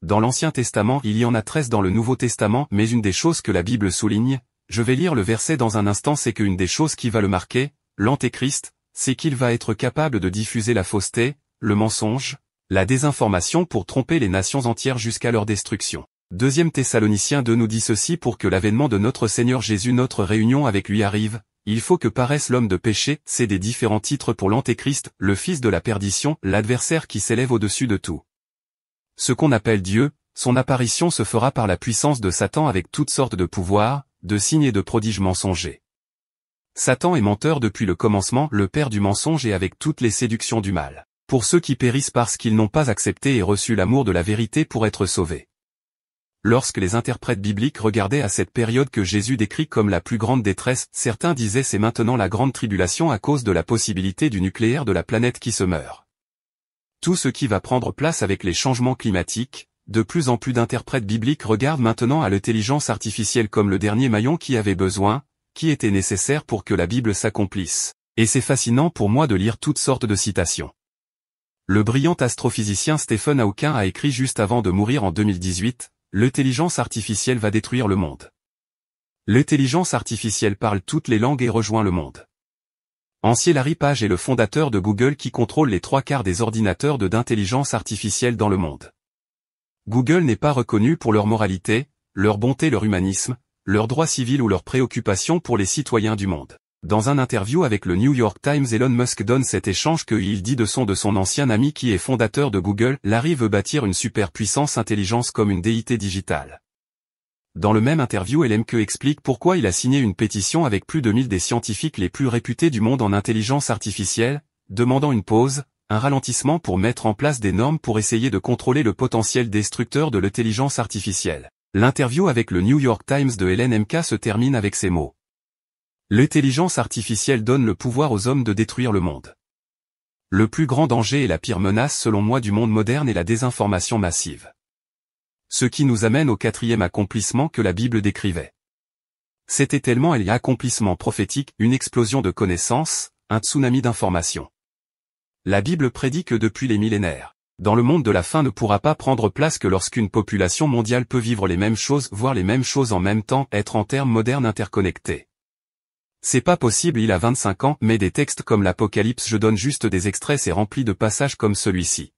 A: Dans l'Ancien Testament, il y en a 13 dans le Nouveau Testament, mais une des choses que la Bible souligne, je vais lire le verset dans un instant, c'est qu'une des choses qui va le marquer, l'antéchrist, c'est qu'il va être capable de diffuser la fausseté, le mensonge, la désinformation pour tromper les nations entières jusqu'à leur destruction. 2 Thessaloniciens 2 nous dit ceci: pour que l'avènement de notre Seigneur Jésus, notre réunion avec lui arrive, il faut que paraisse l'homme de péché. C'est des différents titres pour l'antéchrist, le fils de la perdition, l'adversaire qui s'élève au-dessus de tout. Ce qu'on appelle Dieu, son apparition se fera par la puissance de Satan avec toutes sortes de pouvoirs, de signes et de prodiges mensongers. Satan est menteur depuis le commencement, le père du mensonge et avec toutes les séductions du mal. Pour ceux qui périssent parce qu'ils n'ont pas accepté et reçu l'amour de la vérité pour être sauvés. Lorsque les interprètes bibliques regardaient à cette période que Jésus décrit comme la plus grande détresse, certains disaient c'est maintenant la grande tribulation à cause de la possibilité du nucléaire de la planète qui se meurt. Tout ce qui va prendre place avec les changements climatiques, de plus en plus d'interprètes bibliques regardent maintenant à l'intelligence artificielle comme le dernier maillon qui avait besoin, qui était nécessaire pour que la Bible s'accomplisse. Et c'est fascinant pour moi de lire toutes sortes de citations. Le brillant astrophysicien Stephen Hawking a écrit juste avant de mourir en 2018, l'intelligence artificielle va détruire le monde. L'intelligence artificielle parle toutes les langues et rejoint le monde. Ancien Larry Page est le fondateur de Google qui contrôle les 3/4 des ordinateurs d'intelligence artificielle dans le monde. Google n'est pas reconnu pour leur moralité, leur bonté, leur humanisme, leurs droits civils ou leurs préoccupations pour les citoyens du monde. Dans un interview avec le New York Times, Elon Musk donne cet échange qu'il dit de son ancien ami qui est fondateur de Google, Larry veut bâtir une superpuissance intelligence comme une déité digitale. Dans le même interview, LMK explique pourquoi il a signé une pétition avec plus de 1000 des scientifiques les plus réputés du monde en intelligence artificielle, demandant une pause, un ralentissement pour mettre en place des normes pour essayer de contrôler le potentiel destructeur de l'intelligence artificielle. L'interview avec le New York Times de Hélène MK se termine avec ces mots. L'intelligence artificielle donne le pouvoir aux hommes de détruire le monde. Le plus grand danger et la pire menace selon moi du monde moderne est la désinformation massive. Ce qui nous amène au 4e accomplissement que la Bible décrivait. C'était tellement il y a accomplissement prophétique, une explosion de connaissances, un tsunami d'informations. La Bible prédit que depuis les millénaires, dans le monde de la fin ne pourra pas prendre place que lorsqu'une population mondiale peut vivre les mêmes choses, voir les mêmes choses en même temps, être en termes modernes interconnectés. C'est pas possible il a 25 ans, mais des textes comme l'Apocalypse, je donne juste des extraits, c'est rempli de passages comme celui-ci.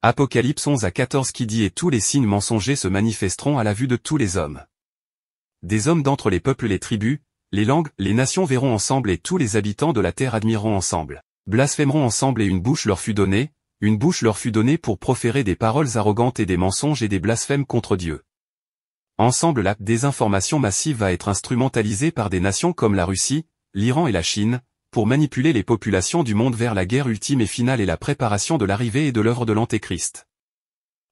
A: Apocalypse 11-14 qui dit « Et tous les signes mensongers se manifesteront à la vue de tous les hommes. Des hommes d'entre les peuples, les tribus, les langues, les nations verront ensemble et tous les habitants de la terre admireront ensemble, blasphémeront ensemble et une bouche leur fut donnée pour proférer des paroles arrogantes et des mensonges et des blasphèmes contre Dieu. » Ensemble la désinformation massive va être instrumentalisée par des nations comme la Russie, l'Iran et la Chine, pour manipuler les populations du monde vers la guerre ultime et finale et la préparation de l'arrivée et de l'œuvre de l'Antéchrist.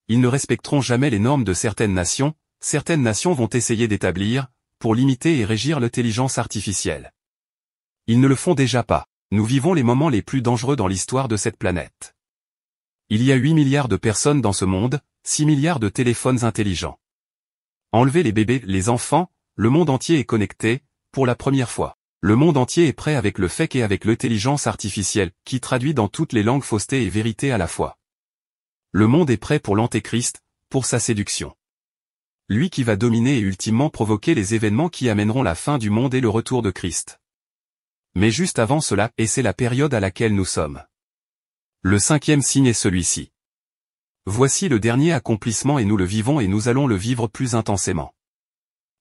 A: Ils ne respecteront jamais les normes de certaines nations vont essayer d'établir, pour limiter et régir l'intelligence artificielle. Ils ne le font déjà pas. Nous vivons les moments les plus dangereux dans l'histoire de cette planète. Il y a 8 milliards de personnes dans ce monde, 6 milliards de téléphones intelligents. Enlevez les bébés, les enfants, le monde entier est connecté, pour la première fois. Le monde entier est prêt avec le fake et avec l'intelligence artificielle, qui traduit dans toutes les langues fausseté et vérité à la fois. Le monde est prêt pour l'Antéchrist, pour sa séduction. Lui qui va dominer et ultimement provoquer les événements qui amèneront la fin du monde et le retour de Christ. Mais juste avant cela, et c'est la période à laquelle nous sommes. Le 5e signe est celui-ci. Voici le dernier accomplissement et nous le vivons et nous allons le vivre plus intensément.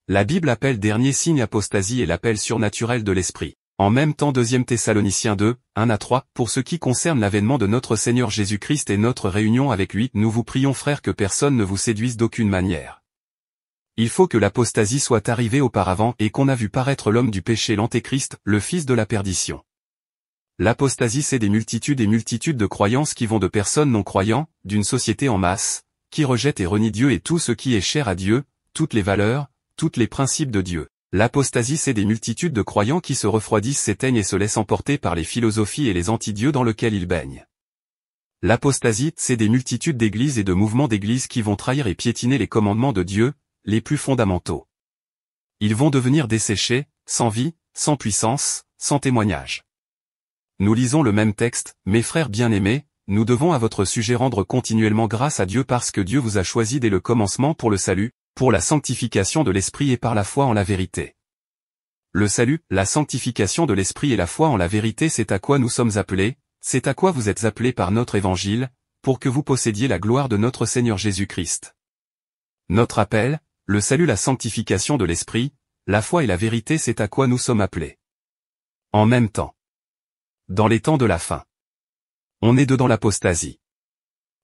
A: La Bible appelle dernier signe apostasie et l'appel surnaturel de l'esprit. En même temps 2 Thessaloniciens 2, 1-3, pour ce qui concerne l'avènement de notre Seigneur Jésus-Christ et notre réunion avec lui, nous vous prions frères que personne ne vous séduise d'aucune manière. Il faut que l'apostasie soit arrivée auparavant et qu'on a vu paraître l'homme du péché l'antéchrist, le fils de la perdition. L'apostasie c'est des multitudes et multitudes de croyances qui vont de personnes non-croyants, d'une société en masse, qui rejette et renie Dieu et tout ce qui est cher à Dieu, toutes les valeurs, tous les principes de Dieu. L'apostasie c'est des multitudes de croyants qui se refroidissent, s'éteignent et se laissent emporter par les philosophies et les anti-dieux dans lesquels ils baignent. L'apostasie c'est des multitudes d'églises et de mouvements d'églises qui vont trahir et piétiner les commandements de Dieu, les plus fondamentaux. Ils vont devenir desséchés, sans vie, sans puissance, sans témoignage. Nous lisons le même texte, mes frères bien-aimés, nous devons à votre sujet rendre continuellement grâce à Dieu parce que Dieu vous a choisi dès le commencement pour le salut, pour la sanctification de l'esprit et par la foi en la vérité. Le salut, la sanctification de l'esprit et la foi en la vérité c'est à quoi nous sommes appelés, c'est à quoi vous êtes appelés par notre évangile, pour que vous possédiez la gloire de notre Seigneur Jésus-Christ. Notre appel, le salut, la sanctification de l'esprit, la foi et la vérité c'est à quoi nous sommes appelés. En même temps. Dans les temps de la fin. On est dedans l'apostasie.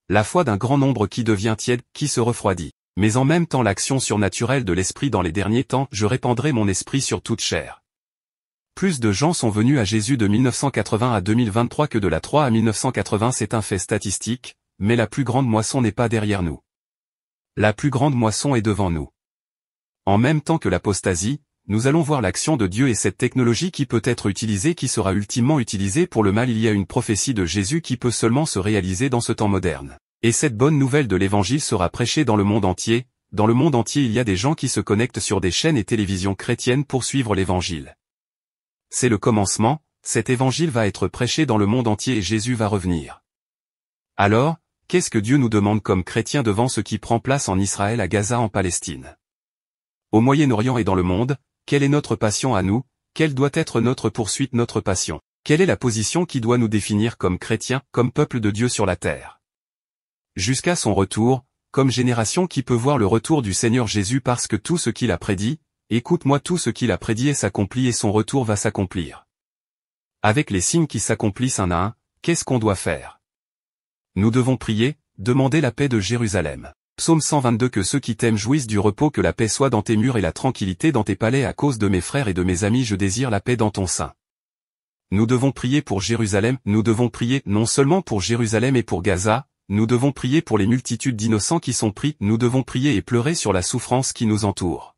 A: La foi d'un grand nombre qui devient tiède, qui se refroidit. Mais en même temps l'action surnaturelle de l'esprit dans les derniers temps, je répandrai mon esprit sur toute chair. Plus de gens sont venus à Jésus de 1980 à 2023 que de la 3 à 1980, c'est un fait statistique, mais la plus grande moisson n'est pas derrière nous. La plus grande moisson est devant nous. En même temps que l'apostasie, nous allons voir l'action de Dieu et cette technologie qui peut être utilisée, qui sera ultimement utilisée pour le mal. Il y a une prophétie de Jésus qui peut seulement se réaliser dans ce temps moderne. Et cette bonne nouvelle de l'évangile sera prêchée dans le monde entier. Dans le monde entier il y a des gens qui se connectent sur des chaînes et télévisions chrétiennes pour suivre l'évangile. C'est le commencement, cet évangile va être prêché dans le monde entier et Jésus va revenir. Alors, qu'est-ce que Dieu nous demande comme chrétiens devant ce qui prend place en Israël, à Gaza, en Palestine, au Moyen-Orient et dans le monde? Quelle est notre passion à nous? Quelle doit être notre poursuite, notre passion? Quelle est la position qui doit nous définir comme chrétiens, comme peuple de Dieu sur la terre? Jusqu'à son retour, comme génération qui peut voir le retour du Seigneur Jésus parce que tout ce qu'il a prédit, écoute-moi, tout ce qu'il a prédit s'accomplit et son retour va s'accomplir. Avec les signes qui s'accomplissent un à un, qu'est-ce qu'on doit faire? Nous devons prier, demander la paix de Jérusalem. Psaume 122. Que ceux qui t'aiment jouissent du repos, que la paix soit dans tes murs et la tranquillité dans tes palais. À cause de mes frères et de mes amis je désire la paix dans ton sein. Nous devons prier pour Jérusalem, nous devons prier non seulement pour Jérusalem et pour Gaza, nous devons prier pour les multitudes d'innocents qui sont pris, nous devons prier et pleurer sur la souffrance qui nous entoure.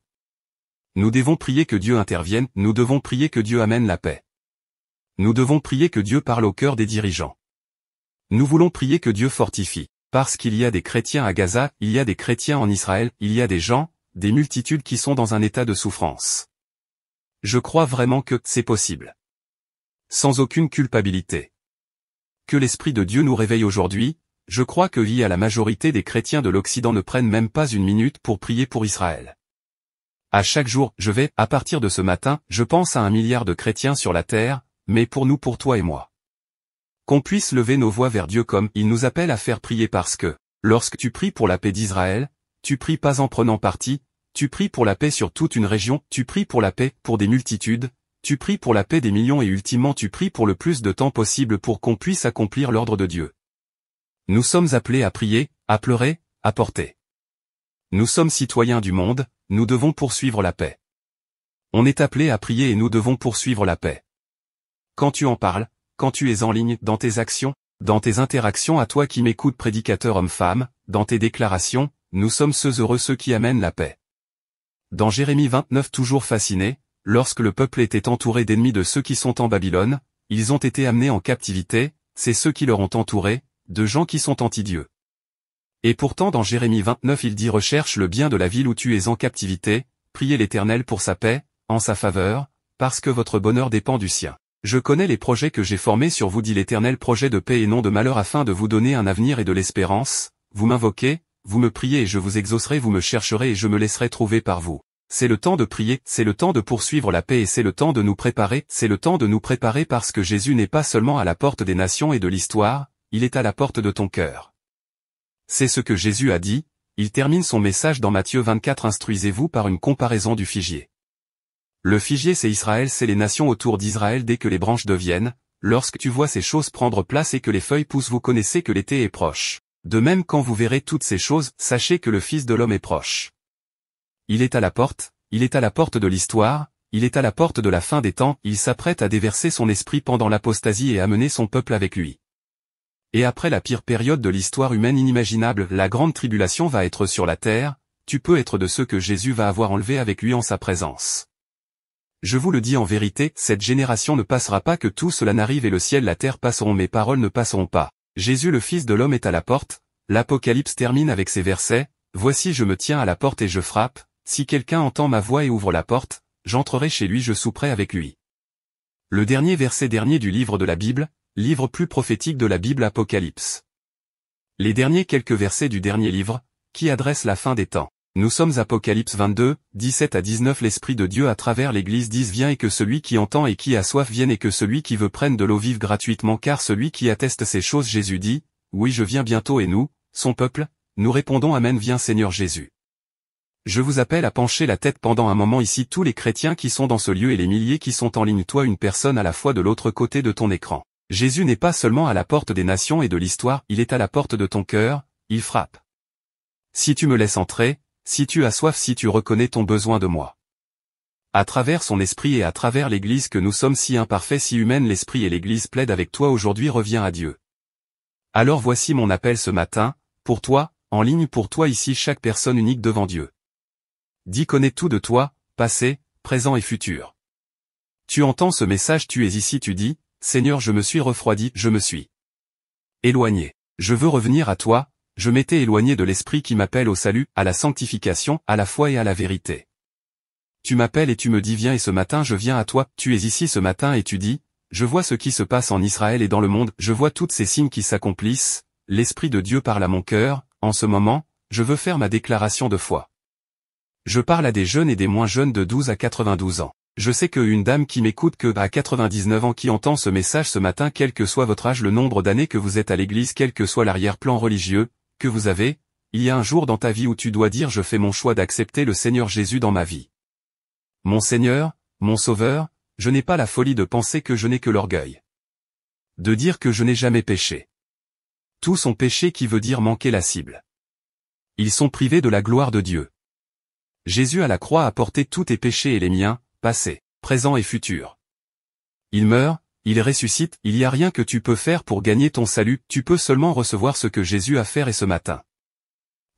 A: Nous devons prier que Dieu intervienne, nous devons prier que Dieu amène la paix. Nous devons prier que Dieu parle au cœur des dirigeants. Nous voulons prier que Dieu fortifie. Parce qu'il y a des chrétiens à Gaza, il y a des chrétiens en Israël, il y a des gens, des multitudes qui sont dans un état de souffrance. Je crois vraiment que c'est possible. Sans aucune culpabilité. Que l'Esprit de Dieu nous réveille aujourd'hui, je crois que à la majorité des chrétiens de l'Occident ne prennent même pas une minute pour prier pour Israël. À chaque jour, à partir de ce matin, je pense à 1 milliard de chrétiens sur la terre, mais pour nous, pour toi et moi. Qu'on puisse lever nos voix vers Dieu comme il nous appelle à faire prier parce que, lorsque tu pries pour la paix d'Israël, tu pries pas en prenant parti, tu pries pour la paix sur toute une région, tu pries pour la paix pour des multitudes, tu pries pour la paix des millions et ultimement tu pries pour le plus de temps possible pour qu'on puisse accomplir l'ordre de Dieu. Nous sommes appelés à prier, à pleurer, à porter. Nous sommes citoyens du monde, nous devons poursuivre la paix. On est appelé à prier et nous devons poursuivre la paix. Quand tu en parles, quand tu es en ligne, dans tes actions, dans tes interactions, à toi qui m'écoutes, prédicateur homme-femme, dans tes déclarations, nous sommes ceux qui amènent la paix. Dans Jérémie 29, toujours fasciné, lorsque le peuple était entouré d'ennemis de ceux qui sont en Babylone, ils ont été amenés en captivité, c'est ceux qui leur ont entouré, de gens qui sont anti-Dieu. Et pourtant dans Jérémie 29 il dit recherche le bien de la ville où tu es en captivité, priez l'Éternel pour sa paix, en sa faveur, parce que votre bonheur dépend du sien. Je connais les projets que j'ai formés sur vous, dit l'Éternel, projets de paix et non de malheur, afin de vous donner un avenir et de l'espérance. Vous m'invoquez, vous me priez et je vous exaucerai, vous me chercherez et je me laisserai trouver par vous. C'est le temps de prier, c'est le temps de poursuivre la paix et c'est le temps de nous préparer, c'est le temps de nous préparer parce que Jésus n'est pas seulement à la porte des nations et de l'histoire, il est à la porte de ton cœur. C'est ce que Jésus a dit, il termine son message dans Matthieu 24, instruisez-vous par une comparaison du figier. Le figuier c'est Israël, c'est les nations autour d'Israël dès que les branches deviennent, lorsque tu vois ces choses prendre place et que les feuilles poussent, vous connaissez que l'été est proche. De même quand vous verrez toutes ces choses, sachez que le Fils de l'homme est proche. Il est à la porte, il est à la porte de l'histoire, il est à la porte de la fin des temps, il s'apprête à déverser son esprit pendant l'apostasie et à mener son peuple avec lui. Et après la pire période de l'histoire humaine inimaginable, la grande tribulation va être sur la terre, tu peux être de ceux que Jésus va avoir enlevés avec lui en sa présence. Je vous le dis en vérité, cette génération ne passera pas, que tout cela n'arrive, et le ciel, la terre passeront, mes paroles ne passeront pas. Jésus le Fils de l'homme est à la porte. L'Apocalypse termine avec ces versets, « Voici je me tiens à la porte et je frappe, si quelqu'un entend ma voix et ouvre la porte, j'entrerai chez lui, je souperai avec lui. » Le dernier verset dernier du livre de la Bible, livre plus prophétique de la Bible, Apocalypse. Les derniers quelques versets du dernier livre, qui adresse la fin des temps. Nous sommes Apocalypse 22, 17 à 19. L'Esprit de Dieu à travers l'Église dit: Viens, et que celui qui entend et qui a soif vienne, et que celui qui veut prenne de l'eau vive gratuitement, car celui qui atteste ces choses, Jésus dit, oui, je viens bientôt, et nous, son peuple, nous répondons Amen. Viens Seigneur Jésus. Je vous appelle à pencher la tête pendant un moment ici, tous les chrétiens qui sont dans ce lieu et les milliers qui sont en ligne, toi une personne à la fois de l'autre côté de ton écran. Jésus n'est pas seulement à la porte des nations et de l'histoire, il est à la porte de ton cœur, il frappe. Si tu me laisses entrer, si tu as soif, si tu reconnais ton besoin de moi. À travers son esprit et à travers l'Église que nous sommes si imparfaits, si humaines, l'Esprit et l'Église plaident avec toi aujourd'hui, reviens à Dieu. Alors voici mon appel ce matin, pour toi, en ligne, pour toi ici, chaque personne unique devant Dieu. Dis, connais tout de toi, passé, présent et futur. Tu entends ce message, tu es ici, tu dis, Seigneur, je me suis refroidi, je me suis éloigné. Je veux revenir à toi. Je m'étais éloigné de l'Esprit qui m'appelle au salut, à la sanctification, à la foi et à la vérité. Tu m'appelles et tu me dis viens, et ce matin je viens à toi. Tu es ici ce matin et tu dis, je vois ce qui se passe en Israël et dans le monde, je vois tous ces signes qui s'accomplissent, l'Esprit de Dieu parle à mon cœur, en ce moment, je veux faire ma déclaration de foi. Je parle à des jeunes et des moins jeunes de 12 à 92 ans. Je sais qu'une dame qui m'écoute que à 99 ans qui entend ce message ce matin, quel que soit votre âge, le nombre d'années que vous êtes à l'église, quel que soit l'arrière-plan religieux que vous avez, il y a un jour dans ta vie où tu dois dire je fais mon choix d'accepter le Seigneur Jésus dans ma vie. Mon Seigneur, mon Sauveur, je n'ai pas la folie de penser que je n'ai que l'orgueil. De dire que je n'ai jamais péché. Tous ont péché, qui veut dire manquer la cible. Ils sont privés de la gloire de Dieu. Jésus à la croix a porté tous tes péchés et les miens, passés, présents et futurs. Il meurt, il ressuscite, il n'y a rien que tu peux faire pour gagner ton salut, tu peux seulement recevoir ce que Jésus a fait. Et ce matin,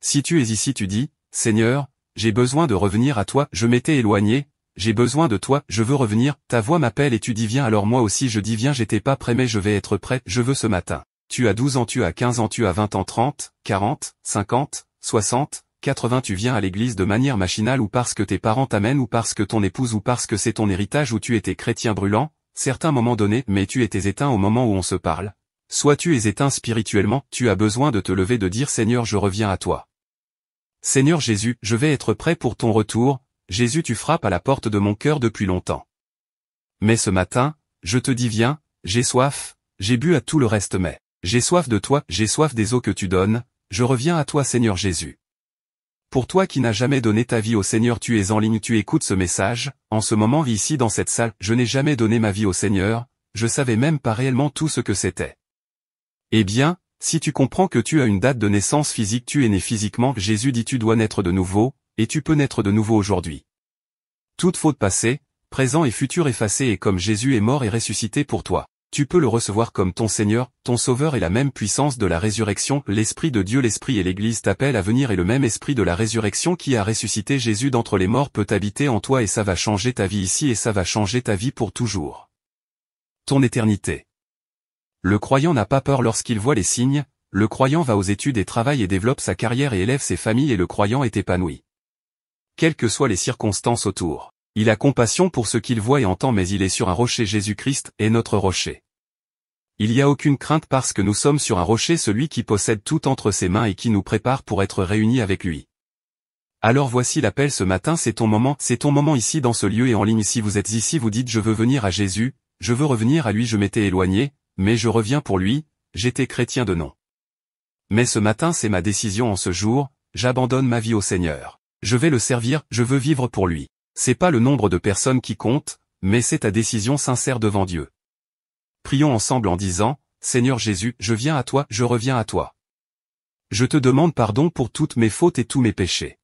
A: si tu es ici, tu dis, Seigneur, j'ai besoin de revenir à toi, je m'étais éloigné, j'ai besoin de toi, je veux revenir, ta voix m'appelle et tu dis viens, alors moi aussi je dis viens, j'étais pas prêt mais je vais être prêt, je veux ce matin. Tu as 12 ans, tu as 15 ans, tu as 20 ans, 30, 40, 50, 60, 80, tu viens à l'église de manière machinale ou parce que tes parents t'amènent ou parce que ton épouse ou parce que c'est ton héritage ou tu étais chrétien brûlant, certains moments donnés, mais tu étais éteint au moment où on se parle. Soit tu es éteint spirituellement, tu as besoin de te lever, de dire Seigneur, je reviens à toi. Seigneur Jésus, je vais être prêt pour ton retour. Jésus, tu frappes à la porte de mon cœur depuis longtemps. Mais ce matin, je te dis viens, j'ai soif, j'ai bu à tout le reste mais j'ai soif de toi, j'ai soif des eaux que tu donnes, je reviens à toi Seigneur Jésus. Pour toi qui n'as jamais donné ta vie au Seigneur, tu es en ligne, tu écoutes ce message, en ce moment ici dans cette salle, je n'ai jamais donné ma vie au Seigneur, je savais même pas réellement tout ce que c'était. Eh bien, si tu comprends que tu as une date de naissance physique, tu es né physiquement, Jésus dit tu dois naître de nouveau, et tu peux naître de nouveau aujourd'hui. Toute faute passée, présent et futur effacée, et comme Jésus est mort et ressuscité pour toi, tu peux le recevoir comme ton Seigneur, ton Sauveur, et la même puissance de la résurrection, l'Esprit de Dieu, l'Esprit et l'Église t'appellent à venir, et le même Esprit de la résurrection qui a ressuscité Jésus d'entre les morts peut habiter en toi, et ça va changer ta vie ici et ça va changer ta vie pour toujours. Ton éternité. Le croyant n'a pas peur lorsqu'il voit les signes, le croyant va aux études et travaille et développe sa carrière et élève ses familles, et le croyant est épanoui. Quelles que soient les circonstances autour. Il a compassion pour ce qu'il voit et entend, mais il est sur un rocher, Jésus-Christ est notre rocher. Il n'y a aucune crainte parce que nous sommes sur un rocher, celui qui possède tout entre ses mains et qui nous prépare pour être réunis avec lui. Alors voici l'appel ce matin, c'est ton moment ici dans ce lieu et en ligne. Si vous êtes ici, vous dites je veux venir à Jésus, je veux revenir à lui, je m'étais éloigné, mais je reviens pour lui, j'étais chrétien de nom. Mais ce matin c'est ma décision en ce jour, j'abandonne ma vie au Seigneur. Je vais le servir, je veux vivre pour lui. C'est pas le nombre de personnes qui compte, mais c'est ta décision sincère devant Dieu. Prions ensemble en disant, Seigneur Jésus, je viens à toi, je reviens à toi. Je te demande pardon pour toutes mes fautes et tous mes péchés.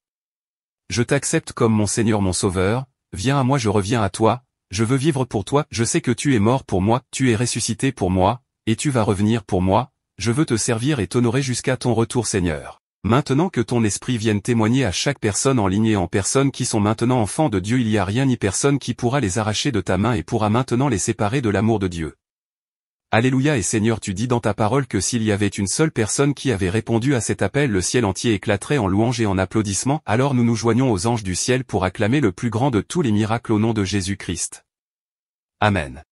A: Je t'accepte comme mon Seigneur mon Sauveur, viens à moi, je reviens à toi, je veux vivre pour toi, je sais que tu es mort pour moi, tu es ressuscité pour moi, et tu vas revenir pour moi, je veux te servir et t'honorer jusqu'à ton retour Seigneur. Maintenant que ton esprit vienne témoigner à chaque personne en ligne et en personne qui sont maintenant enfants de Dieu, il n'y a rien ni personne qui pourra les arracher de ta main et pourra maintenant les séparer de l'amour de Dieu. Alléluia. Et Seigneur, tu dis dans ta parole que s'il y avait une seule personne qui avait répondu à cet appel, le ciel entier éclaterait en louanges et en applaudissements, alors nous nous joignons aux anges du ciel pour acclamer le plus grand de tous les miracles au nom de Jésus-Christ. Amen.